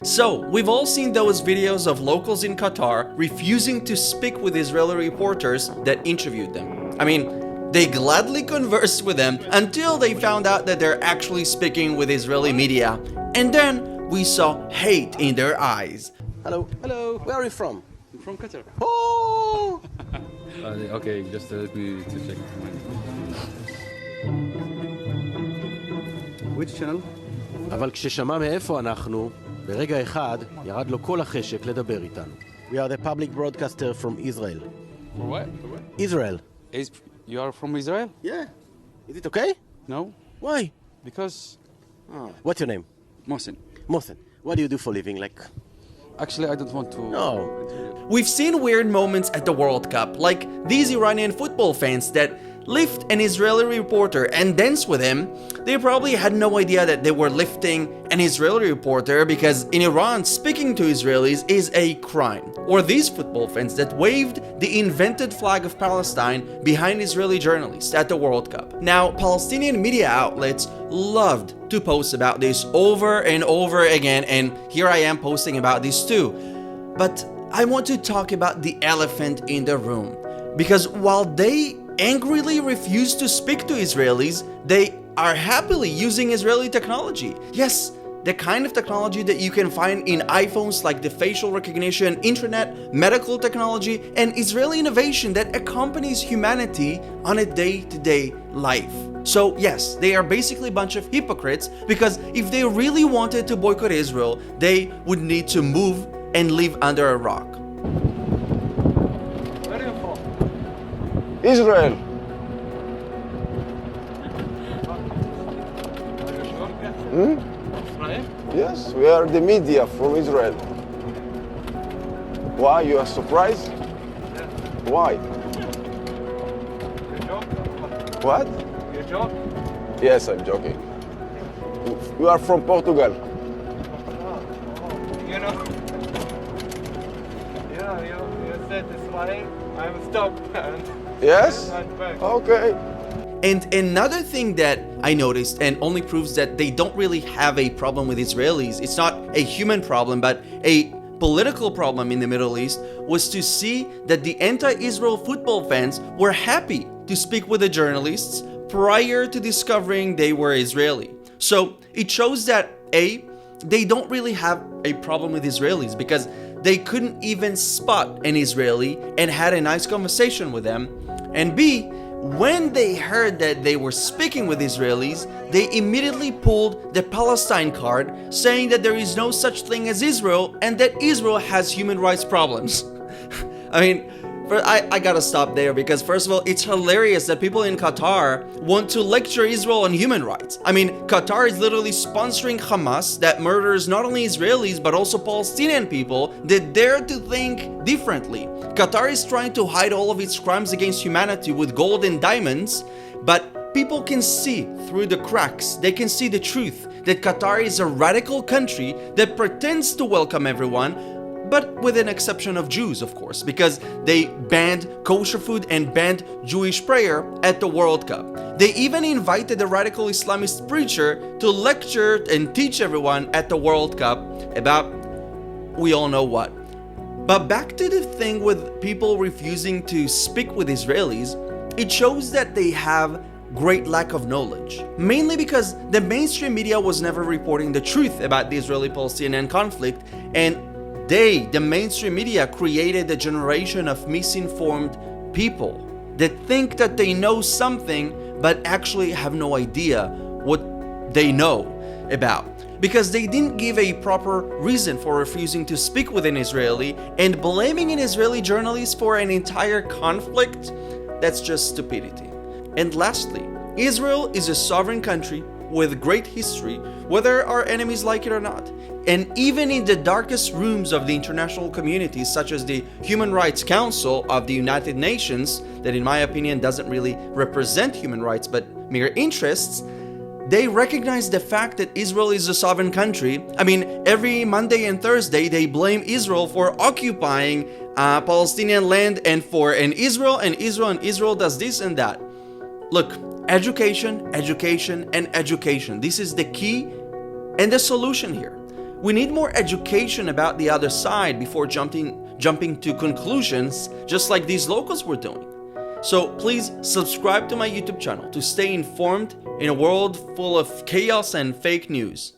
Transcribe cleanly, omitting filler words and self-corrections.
So, we've all seen those videos of locals in Qatar refusing to speak with Israeli reporters that interviewed them. I mean, they gladly conversed with them until they found out that they're actually speaking with Israeli media. And then we saw hate in their eyes. Hello. Hello. Where are you from? I'm from Qatar. Oh! Okay, just help me to check. Which channel? אבל כששמע מאיפה אנחנו, ברגע אחד ירד לו כל החשק לדבר איתנו. We are the public broadcaster from Israel. For what? Israel. You are from Israel? Yeah. Is it okay? No, Why? because What's your name? Mohsen. Mohsen. What do you do for living? Actually, I don't want to. No. We've seen weird moments at the World Cup, like these Iranian football fans that lift an Israeli reporter and dance with him. They probably had no idea that they were lifting an Israeli reporter because in Iran, speaking to Israelis is a crime. Or these football fans that waved the invented flag of Palestine behind Israeli journalists at the World Cup. Now, Palestinian media outlets loved to post about this over and over again, and here I am posting about this too. But I want to talk about the elephant in the room, because while they angrily refuse to speak to Israelis, they are happily using Israeli technology. Yes, the kind of technology that you can find in iPhones, like the facial recognition, internet, medical technology, and Israeli innovation that accompanies humanity on a day-to-day life. So yes, they are basically a bunch of hypocrites, because if they really wanted to boycott Israel, they would need to move and live under a rock. Israel. Yes, we are the media from Israel. Why? You are surprised? Why? What? You joke? Yes, I'm joking. You are from Portugal. You know? Yeah, you said Israel. I'm stopped. Yes? I'm back. Okay. And another thing that I noticed, and only proves that they don't really have a problem with Israelis, it's not a human problem, but a political problem in the Middle East, was to see that the anti-Israel football fans were happy to speak with the journalists prior to discovering they were Israeli. So it shows that A, they don't really have a problem with Israelis because they couldn't even spot an Israeli and had a nice conversation with them. And B, when they heard that they were speaking with Israelis, they immediately pulled the Palestine card, saying that there is no such thing as Israel and that Israel has human rights problems. I mean, I gotta stop there because first of all, it's hilarious that people in Qatar want to lecture Israel on human rights. I mean, Qatar is literally sponsoring Hamas that murders not only Israelis but also Palestinian people that dare to think differently. Qatar is trying to hide all of its crimes against humanity with gold and diamonds, but people can see through the cracks. They can see the truth that Qatar is a radical country that pretends to welcome everyone, but with an exception of Jews, of course, because they banned kosher food and banned Jewish prayer at the World Cup. They even invited a radical Islamist preacher to lecture and teach everyone at the World Cup about we all know what. But back to the thing with people refusing to speak with Israelis, it shows that they have great lack of knowledge. Mainly because the mainstream media was never reporting the truth about the Israeli-Palestinian conflict, and the mainstream media, created a generation of misinformed people that think that they know something but actually have no idea what they know about, because they didn't give a proper reason for refusing to speak with an Israeli, and blaming an Israeli journalist for an entire conflict, that's just stupidity. And lastly, Israel is a sovereign country with great history, whether our enemies like it or not. And even in the darkest rooms of the international community, such as the Human Rights Council of the United Nations, that in my opinion doesn't really represent human rights but mere interests, they recognize the fact that Israel is a sovereign country. I mean, every Monday and Thursday they blame Israel for occupying Palestinian land and for Israel does this and that. Look, education, education, and education. This is the key and the solution here. We need more education about the other side before jumping to conclusions, just like these locals were doing. So please subscribe to my YouTube channel to stay informed in a world full of chaos and fake news.